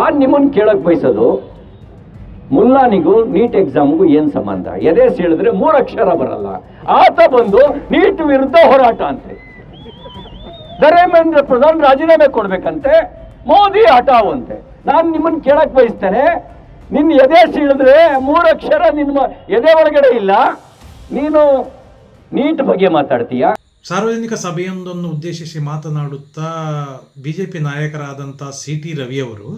ನಾನು ನಿಮ್ಮನ್ನು ಕೇಳಕ್ಕೆ ಬಯಸೋದು, ಮುಲ್ಲಾನಿಗೂ ನೀಟ್ ಎಕ್ಸಾಮ್ಗೂ ಏನು ಸಂಬಂಧ? ಎದೆ ಸೀಳಿದ್ರೆ 3 ಅಕ್ಷರ ಬರಲ್ಲ. ಆತ ಬಂದು ನೀಟ್ ವಿರುದ್ಧ ಹೋರಾಟ ಅಂತೆ, ಧರ್ಮೇಂದ್ರ ಪ್ರಧಾನ್ ರಾಜೀನಾಮೆ ಕೊಡ್ಬೇಕಂತೆ, ಮೋದಿ ಹಠಾವಂತೆ. ನಾನು ನಿಮ್ಮನ್ನು ಕೇಳಕ್ ಬಯಸ್ತೇನೆ, ನಿನ್ನ ಎದೆ ಸೀಳಿದ್ರೆ 3 ಅಕ್ಷರ ನಿಮ್ಮ ಎದೆ ಒಳಗಡೆ ಇಲ್ಲ, ನೀನು ನೀಟ್ ಬಗ್ಗೆ ಮಾತಾಡ್ತೀಯಾ? ಸಾರ್ವಜನಿಕ ಸಭೆಯೊಂದನ್ನು ಉದ್ದೇಶಿಸಿ ಮಾತನಾಡುತ್ತಾ ಬಿಜೆಪಿ ನಾಯಕರಾದಂಥ CT ರವಿಯವರು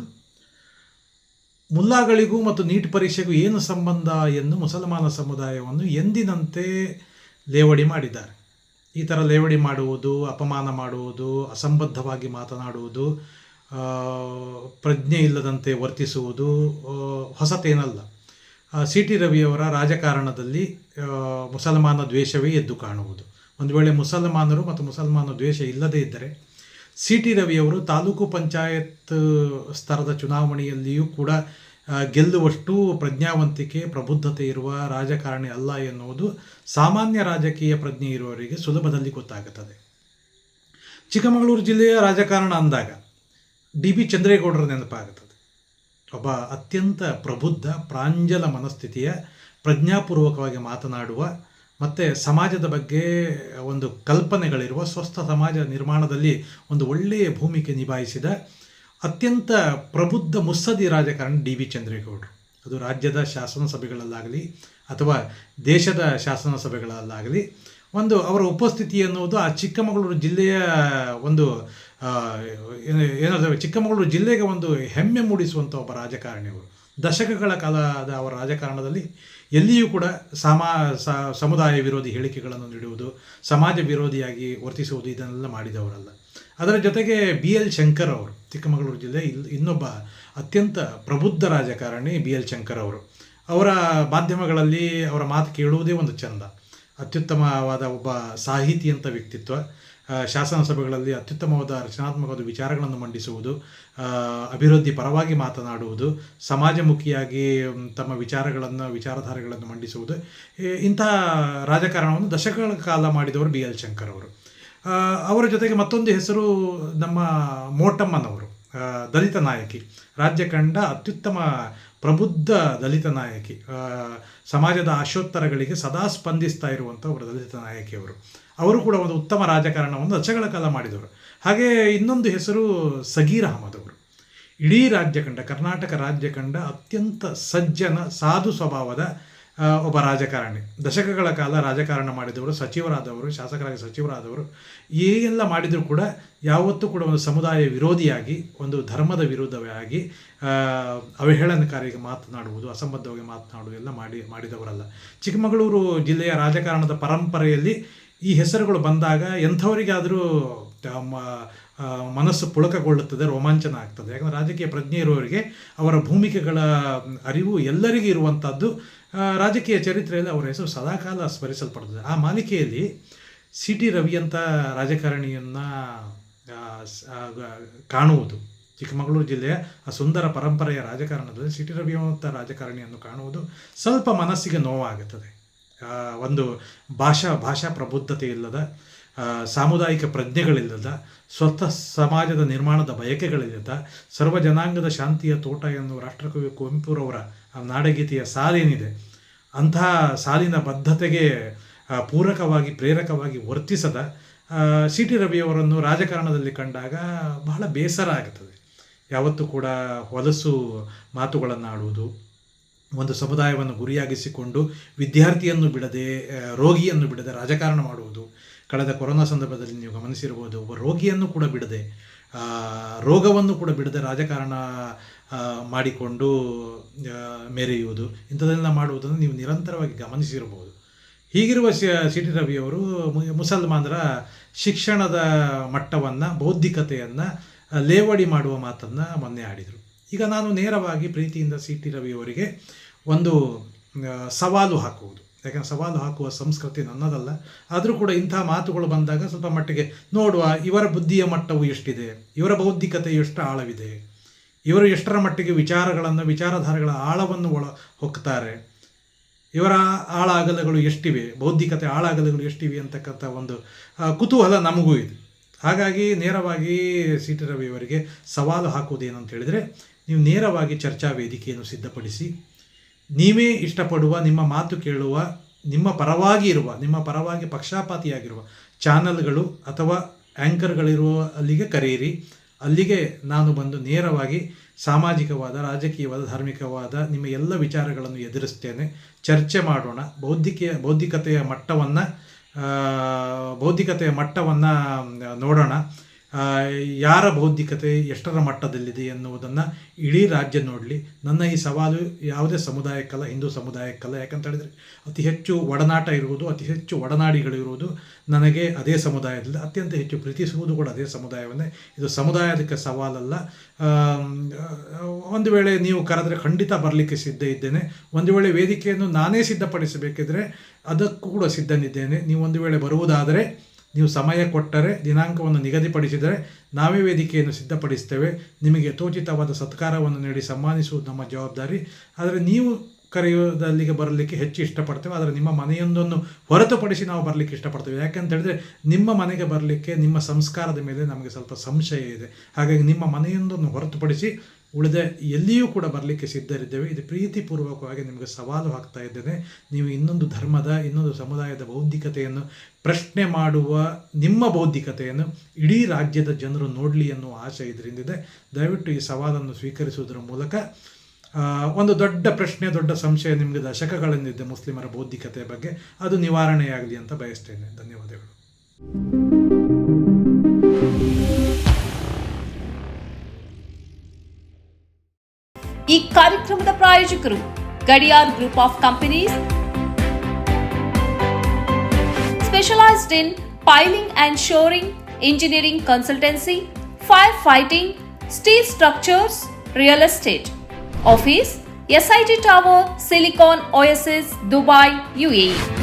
ಮುಲ್ಲಾಗಳಿಗೂ ಮತ್ತು ನೀಟ್ ಪರೀಕ್ಷೆಗೂ ಏನು ಸಂಬಂಧ ಎಂದು ಮುಸಲ್ಮಾನ ಸಮುದಾಯವನ್ನು ಎಂದಿನಂತೆ ಲೇವಡಿ ಮಾಡಿದ್ದಾರೆ. ಈ ಥರ ಲೇವಡಿ ಮಾಡುವುದು, ಅಪಮಾನ ಮಾಡುವುದು, ಅಸಂಬದ್ಧವಾಗಿ ಮಾತನಾಡುವುದು, ಪ್ರಜ್ಞೆ ಇಲ್ಲದಂತೆ ವರ್ತಿಸುವುದು ಹೊಸತೇನಲ್ಲ. CT ರವಿಯವರ ರಾಜಕಾರಣದಲ್ಲಿ ಮುಸಲ್ಮಾನ ದ್ವೇಷವೇ ಎದ್ದು ಕಾಣುವುದು. ಒಂದು ವೇಳೆ ಮುಸಲ್ಮಾನರು ಮತ್ತು ಮುಸಲ್ಮಾನ ದ್ವೇಷ ಇಲ್ಲದೇ ಇದ್ದರೆ CT ರವಿಯವರು ತಾಲೂಕು ಪಂಚಾಯತ್ ಸ್ತರದ ಚುನಾವಣೆಯಲ್ಲಿಯೂ ಕೂಡ ಗೆಲ್ಲುವಷ್ಟು ಪ್ರಜ್ಞಾವಂತಿಕೆ, ಪ್ರಬುದ್ಧತೆ ಇರುವ ರಾಜಕಾರಣಿ ಅಲ್ಲ ಎನ್ನುವುದು ಸಾಮಾನ್ಯ ರಾಜಕೀಯ ಪ್ರಜ್ಞೆ ಇರುವವರಿಗೆ ಸುಲಭದಲ್ಲಿ ಗೊತ್ತಾಗುತ್ತದೆ. ಚಿಕ್ಕಮಗಳೂರು ಜಿಲ್ಲೆಯ ರಾಜಕಾರಣ ಅಂದಾಗ DB ಚಂದ್ರೇಗೌಡರ ನೆನಪಾಗುತ್ತದೆ. ಒಬ್ಬ ಅತ್ಯಂತ ಪ್ರಬುದ್ಧ, ಪ್ರಾಂಜಲ ಮನಸ್ಥಿತಿಯ, ಪ್ರಜ್ಞಾಪೂರ್ವಕವಾಗಿ ಮಾತನಾಡುವ ಮತ್ತು ಸಮಾಜದ ಬಗ್ಗೆ ಒಂದು ಕಲ್ಪನೆಗಳಿರುವ, ಸ್ವಸ್ಥ ಸಮಾಜ ನಿರ್ಮಾಣದಲ್ಲಿ ಒಂದು ಒಳ್ಳೆಯ ಭೂಮಿಕೆ ನಿಭಾಯಿಸಿದ ಅತ್ಯಂತ ಪ್ರಬುದ್ಧ ಮುತ್ಸದಿ ರಾಜಕಾರಣಿ DB ಚಂದ್ರೇಗೌಡರು. ಅದು ರಾಜ್ಯದ ಶಾಸನ ಸಭೆಗಳಲ್ಲಾಗಲಿ ಅಥವಾ ದೇಶದ ಶಾಸನ ಸಭೆಗಳಲ್ಲಾಗಲಿ ಒಂದು ಅವರ ಉಪಸ್ಥಿತಿ ಎನ್ನುವುದು ಆ ಚಿಕ್ಕಮಗಳೂರು ಜಿಲ್ಲೆಯ ಒಂದು ಏನಾದರೂ ಚಿಕ್ಕಮಗಳೂರು ಜಿಲ್ಲೆಗೆ ಒಂದು ಹೆಮ್ಮೆ ಮೂಡಿಸುವಂಥ ಒಬ್ಬ ರಾಜಕಾರಣಿಯವರು. ದಶಕಗಳ ಕಾಲದ ಅವರ ರಾಜಕಾರಣದಲ್ಲಿ ಎಲ್ಲಿಯೂ ಕೂಡ ಸಮುದಾಯ ವಿರೋಧಿ ಹೇಳಿಕೆಗಳನ್ನು ನೀಡುವುದು, ಸಮಾಜ ವಿರೋಧಿಯಾಗಿ ವರ್ತಿಸುವುದು ಇದನ್ನೆಲ್ಲ ಮಾಡಿದವರಲ್ಲ. ಅದರ ಜೊತೆಗೆ BL ಶಂಕರ್ ಅವರು, ಚಿಕ್ಕಮಗಳೂರು ಜಿಲ್ಲೆ ಇನ್ನೊಬ್ಬ ಅತ್ಯಂತ ಪ್ರಬುದ್ಧ ರಾಜಕಾರಣಿ BL ಶಂಕರ್ ಅವರು. ಅವರ ಮಾಧ್ಯಮಗಳಲ್ಲಿ ಅವರ ಮಾತು ಕೇಳುವುದೇ ಒಂದು ಚಂದ. ಅತ್ಯುತ್ತಮವಾದ ಒಬ್ಬ ಸಾಹಿತಿಯಂಥ ವ್ಯಕ್ತಿತ್ವ. ಶಾಸನ ಸಭೆಗಳಲ್ಲಿ ಅತ್ಯುತ್ತಮವಾದ ರಚನಾತ್ಮಕವಾದ ವಿಚಾರಗಳನ್ನು ಮಂಡಿಸುವುದು, ಅಭಿವೃದ್ಧಿ ಪರವಾಗಿ ಮಾತನಾಡುವುದು, ಸಮಾಜಮುಖಿಯಾಗಿ ತಮ್ಮ ವಿಚಾರಧಾರೆಗಳನ್ನು ಮಂಡಿಸುವುದು, ಇಂತಹ ರಾಜಕಾರಣವನ್ನು ದಶಕಗಳ ಕಾಲ ಮಾಡಿದವರು BL ಶಂಕರ್ ಅವರು. ಅವರ ಜೊತೆಗೆ ಮತ್ತೊಂದು ಹೆಸರು ನಮ್ಮ ಮೋಟಮ್ಮನವರು, ದಲಿತ ನಾಯಕಿ, ರಾಜ್ಯ ಕಂಡ ಅತ್ಯುತ್ತಮ ಪ್ರಬುದ್ಧ ದಲಿತ ನಾಯಕಿ, ಸಮಾಜದ ಆಶೋತ್ತರಗಳಿಗೆ ಸದಾ ಸ್ಪಂದಿಸ್ತಾ ಇರುವಂಥ ಒಬ್ಬರು ದಲಿತ ನಾಯಕಿಯವರು. ಅವರು ಕೂಡ ಒಂದು ಉತ್ತಮ ರಾಜಕಾರಣವನ್ನು ದಶಕಗಳ ಕಾಲ ಮಾಡಿದವರು. ಹಾಗೆ ಇನ್ನೊಂದು ಹೆಸರು ಸಗೀರ್ ಅಹಮದ್ ಅವರು. ಇಡೀ ರಾಜ್ಯ ಕಂಡ, ಕರ್ನಾಟಕ ರಾಜ್ಯ ಕಂಡ ಅತ್ಯಂತ ಸಜ್ಜನ, ಸಾಧು ಸ್ವಭಾವದ ಒಬ್ಬ ರಾಜಕಾರಣಿ. ದಶಕಗಳ ಕಾಲ ರಾಜಕಾರಣ ಮಾಡಿದವರು, ಸಚಿವರಾದವರು, ಶಾಸಕರಾಗಿ ಸಚಿವರಾದವರು. ಏನೆಲ್ಲ ಮಾಡಿದರೂ ಕೂಡ ಯಾವತ್ತೂ ಕೂಡ ಒಂದು ಸಮುದಾಯ ವಿರೋಧಿಯಾಗಿ, ಒಂದು ಧರ್ಮದ ವಿರೋಧವಾಗಿ ಅವಹೇಳನಕಾರಿಗೆ ಮಾತನಾಡುವುದು, ಅಸಂಬದ್ಧವಾಗಿ ಮಾತನಾಡುವುದು ಎಲ್ಲ ಮಾಡಿದವರಲ್ಲ. ಚಿಕ್ಕಮಗಳೂರು ಜಿಲ್ಲೆಯ ರಾಜಕಾರಣದ ಪರಂಪರೆಯಲ್ಲಿ ಈ ಹೆಸರುಗಳು ಬಂದಾಗ ಎಂಥವರಿಗಾದರೂ ಮನಸ್ಸು ಪುಳಕಗೊಳ್ಳುತ್ತದೆ, ರೋಮಾಂಚನ ಆಗ್ತದೆ. ಯಾಕಂದರೆ ರಾಜಕೀಯ ಪ್ರಜ್ಞೆ ಇರುವವರಿಗೆ ಅವರ ಭೂಮಿಕೆಗಳ ಅರಿವು ಎಲ್ಲರಿಗೂ ಇರುವಂಥದ್ದು. ರಾಜಕೀಯ ಚರಿತ್ರೆಯಲ್ಲಿ ಅವರ ಹೆಸರು ಸದಾಕಾಲ ಸ್ಮರಿಸಲ್ಪಡ್ತದೆ. ಆ ಮಾಲಿಕೆಯಲ್ಲಿ CT ರವಿಯಂಥ ರಾಜಕಾರಣಿಯನ್ನು ಕಾಣುವುದು, ಚಿಕ್ಕಮಗಳೂರು ಜಿಲ್ಲೆಯ ಆ ಸುಂದರ ಪರಂಪರೆಯ ರಾಜಕಾರಣದಲ್ಲಿ CT ರವಿಯಂಥ ರಾಜಕಾರಣಿಯನ್ನು ಕಾಣುವುದು ಸ್ವಲ್ಪ ಮನಸ್ಸಿಗೆ ನೋವಾಗುತ್ತದೆ. ಒಂದು ಭಾಷಾ ಪ್ರಬುದ್ಧತೆ ಇಲ್ಲದ, ಸಾಮುದಾಯಿಕ ಪ್ರಜ್ಞೆಗಳಿಲ್ಲದ, ಸ್ವತಃ ಸಮಾಜದ ನಿರ್ಮಾಣದ ಬಯಕೆಗಳಿಲ್ಲದ, ಸರ್ವ ಜನಾಂಗದ ಶಾಂತಿಯ ತೋಟ ಎನ್ನುವ ರಾಷ್ಟ್ರಕವಿ ಕುವೆಂಪುರವರ ನಾಡಗೀತೆಯ ಸಾಲೇನಿದೆ, ಅಂತಹ ಸಾಲಿನ ಬದ್ಧತೆಗೆ ಪೂರಕವಾಗಿ, ಪ್ರೇರಕವಾಗಿ ವರ್ತಿಸದ CT ರವಿಯವರನ್ನು ರಾಜಕಾರಣದಲ್ಲಿ ಕಂಡಾಗ ಬಹಳ ಬೇಸರ ಆಗುತ್ತದೆ. ಯಾವತ್ತೂ ಕೂಡ ಹೊಲಸು ಮಾತುಗಳನ್ನು ಆಡುವುದು, ಒಂದು ಸಮುದಾಯವನ್ನು ಗುರಿಯಾಗಿಸಿಕೊಂಡು ವಿದ್ಯಾರ್ಥಿಯನ್ನು ಬಿಡದೆ, ರೋಗಿಯನ್ನು ಬಿಡದೆ ರಾಜಕಾರಣ ಮಾಡುವುದು. ಕಳೆದ ಕೊರೋನಾ ಸಂದರ್ಭದಲ್ಲಿ ನೀವು ಗಮನಿಸಿರ್ಬೋದು, ಒಬ್ಬ ರೋಗಿಯನ್ನು ಕೂಡ ಬಿಡದೆ, ರೋಗವನ್ನು ಕೂಡ ಬಿಡದೆ ರಾಜಕಾರಣ ಮಾಡಿಕೊಂಡು ಮೆರೆಯುವುದು, ಇಂಥದ್ದೆಲ್ಲ ಮಾಡುವುದನ್ನು ನೀವು ನಿರಂತರವಾಗಿ ಗಮನಿಸಿರ್ಬೋದು. ಹೀಗಿರುವ CT ರವಿಯವರು ಮುಸಲ್ಮಾನರ ಶಿಕ್ಷಣದ ಮಟ್ಟವನ್ನು, ಬೌದ್ಧಿಕತೆಯನ್ನು ಲೇವಡಿ ಮಾಡುವ ಮಾತನ್ನು ಮೊನ್ನೆ ಆಡಿದರು. ಈಗ ನಾನು ನೇರವಾಗಿ ಪ್ರೀತಿಯಿಂದ CT ರವಿಯವರಿಗೆ ಒಂದು ಸವಾಲು ಹಾಕುವುದು. ಯಾಕಂದರೆ ಸವಾಲು ಹಾಕುವ ಸಂಸ್ಕೃತಿ ನನ್ನದಲ್ಲ. ಆದರೂ ಕೂಡ ಇಂಥ ಮಾತುಗಳು ಬಂದಾಗ ಸ್ವಲ್ಪ ಮಟ್ಟಿಗೆ ನೋಡುವ, ಇವರ ಬುದ್ಧಿಯ ಮಟ್ಟವು ಎಷ್ಟಿದೆ, ಇವರ ಬೌದ್ಧಿಕತೆ ಎಷ್ಟು ಆಳವಿದೆ, ಇವರು ಎಷ್ಟರ ಮಟ್ಟಿಗೆ ವಿಚಾರಧಾರೆಗಳ ಆಳವನ್ನು ಹೊಕ್ತಾರೆ, ಇವರ ಆಳ ಅಗಲಗಳು ಎಷ್ಟಿವೆ, ಬೌದ್ಧಿಕತೆ ಆಳ ಅಗಲಗಳು ಎಷ್ಟಿವೆ ಅಂತಕ್ಕಂಥ ಒಂದು ಕುತೂಹಲ ನಮಗೂ ಇದೆ. ಹಾಗಾಗಿ ನೇರವಾಗಿ CT ರವಿಯವರಿಗೆ ಸವಾಲು ಹಾಕುವುದೇನಂತ ಹೇಳಿದರೆ, ನೀವು ನೇರವಾಗಿ ಚರ್ಚಾ ವೇದಿಕೆಯನ್ನು ಸಿದ್ಧಪಡಿಸಿ ನೀವೇ ಇಷ್ಟಪಡುವ, ನಿಮ್ಮ ಮಾತು ಕೇಳುವ, ನಿಮ್ಮ ಪರವಾಗಿ ಪಕ್ಷಪಾತಿಯಾಗಿರುವ ಚಾನಲ್ಗಳು ಅಥವಾ ಆ್ಯಂಕರ್ಗಳಿರುವ ಅಲ್ಲಿಗೆ ಕರೆಯಿರಿ. ಅಲ್ಲಿಗೆ ನಾನು ಬಂದು ನೇರವಾಗಿ ಸಾಮಾಜಿಕವಾದ, ರಾಜಕೀಯವಾದ, ಧಾರ್ಮಿಕವಾದ ನಿಮ್ಮ ಎಲ್ಲ ವಿಚಾರಗಳನ್ನು ಎದುರಿಸ್ತೇನೆ. ಚರ್ಚೆ ಮಾಡೋಣ. ಬೌದ್ಧಿಕತೆಯ ಮಟ್ಟವನ್ನು ನೋಡೋಣ. ಯಾರ ಬೌದ್ಧಿಕತೆ ಎಷ್ಟರ ಮಟ್ಟದಲ್ಲಿದೆ ಎನ್ನುವುದನ್ನು ಇಡೀ ರಾಜ್ಯ ನೋಡಲಿ. ನನ್ನ ಈ ಸವಾಲು ಯಾವುದೇ ಸಮುದಾಯಕ್ಕಲ್ಲ, ಹಿಂದೂ ಸಮುದಾಯಕ್ಕಲ್ಲ. ಯಾಕಂತ ಹೇಳಿದರೆ ಅತಿ ಹೆಚ್ಚು ಒಡನಾಟ ಇರುವುದು, ಅತಿ ಹೆಚ್ಚು ಒಡನಾಡಿಗಳಿರುವುದು ನನಗೆ ಅದೇ ಸಮುದಾಯದಲ್ಲಿ. ಅತ್ಯಂತ ಹೆಚ್ಚು ಪ್ರೀತಿಸುವುದು ಕೂಡ ಅದೇ ಸಮುದಾಯವನ್ನೇ. ಇದು ಸಮುದಾಯದಕ್ಕೆ ಸವಾಲಲ್ಲ. ಒಂದು ವೇಳೆ ನೀವು ಕರೆದರೆ ಖಂಡಿತ ಬರಲಿಕ್ಕೆ ಸಿದ್ಧ ಇದ್ದೇನೆ. ಒಂದು ವೇಳೆ ವೇದಿಕೆಯನ್ನು ನಾನೇ ಸಿದ್ಧಪಡಿಸಬೇಕಿದ್ರೆ ಅದಕ್ಕೂ ಕೂಡ ಸಿದ್ಧನಿದ್ದೇನೆ. ನೀವು ಒಂದು ವೇಳೆ ಬರುವುದಾದರೆ, ನೀವು ಸಮಯ ಕೊಟ್ಟರೆ, ದಿನಾಂಕವನ್ನು ನಿಗದಿಪಡಿಸಿದರೆ ನಾವೇ ವೇದಿಕೆಯನ್ನು ಸಿದ್ಧಪಡಿಸ್ತೇವೆ. ನಿಮಗೆ ಯಥೋಚಿತವಾದ ಸತ್ಕಾರವನ್ನು ನೀಡಿ ಸನ್ಮಾನಿಸುವುದು ನಮ್ಮ ಜವಾಬ್ದಾರಿ. ಆದರೆ ನೀವು ಕರೆಯೋದಲ್ಲಿಗೆ ಬರಲಿಕ್ಕೆ ಹೆಚ್ಚು ಇಷ್ಟಪಡ್ತೇವೆ. ಆದರೆ ನಿಮ್ಮ ಮನೆಯೊಂದನ್ನು ಹೊರತುಪಡಿಸಿ ನಾವು ಬರಲಿಕ್ಕೆ ಇಷ್ಟಪಡ್ತೇವೆ. ಯಾಕೆಂತ ಹೇಳಿದ್ರೆ ನಿಮ್ಮ ಮನೆಗೆ ಬರಲಿಕ್ಕೆ ನಿಮ್ಮ ಸಂಸ್ಕಾರದ ಮೇಲೆ ನಮಗೆ ಸ್ವಲ್ಪ ಸಂಶಯ ಇದೆ. ಹಾಗಾಗಿ ನಿಮ್ಮ ಮನೆಯೊಂದನ್ನು ಹೊರತುಪಡಿಸಿ ಉಳಿದ ಎಲ್ಲಿಯೂ ಕೂಡ ಬರಲಿಕ್ಕೆ ಸಿದ್ಧರಿದ್ದೇವೆ. ಇದು ಪ್ರೀತಿಪೂರ್ವಕವಾಗಿ ನಿಮಗೆ ಸವಾಲು ಹಾಕ್ತಾ ಇದ್ದೇನೆ. ನೀವು ಇನ್ನೊಂದು ಧರ್ಮದ, ಇನ್ನೊಂದು ಸಮುದಾಯದ ಬೌದ್ಧಿಕತೆಯನ್ನು ಪ್ರಶ್ನೆ ಮಾಡುವ ನಿಮ್ಮ ಬೌದ್ಧಿಕತೆಯನ್ನು ಇಡೀ ರಾಜ್ಯದ ಜನರು ನೋಡಲಿ ಎನ್ನುವ ಆಶೆ ಇದರಿಂದಿದೆ. ದಯವಿಟ್ಟು ಈ ಸವಾಲನ್ನು ಸ್ವೀಕರಿಸುವುದರ ಮೂಲಕ ಒಂದು ದೊಡ್ಡ ಪ್ರಶ್ನೆ, ದೊಡ್ಡ ಸಂಶಯ ನಿಮಗೆ ದಶಕಗಳಿಂದಿದೆ ಮುಸ್ಲಿಮರ ಬೌದ್ಧಿಕತೆಯ ಬಗ್ಗೆ, ಅದು ನಿವಾರಣೆಯಾಗಲಿ ಅಂತ ಬಯಸ್ತೇನೆ. ಧನ್ಯವಾದಗಳು. ಈ ಕಾರ್ಯಕ್ರಮದ ಪ್ರಾಯೋಜಕರು Gadiyar group of companies, specialised in piling and shoring, engineering consultancy, firefighting, steel structures, real estate. Office, SIT Tower, Silicon Oasis, Dubai, UAE.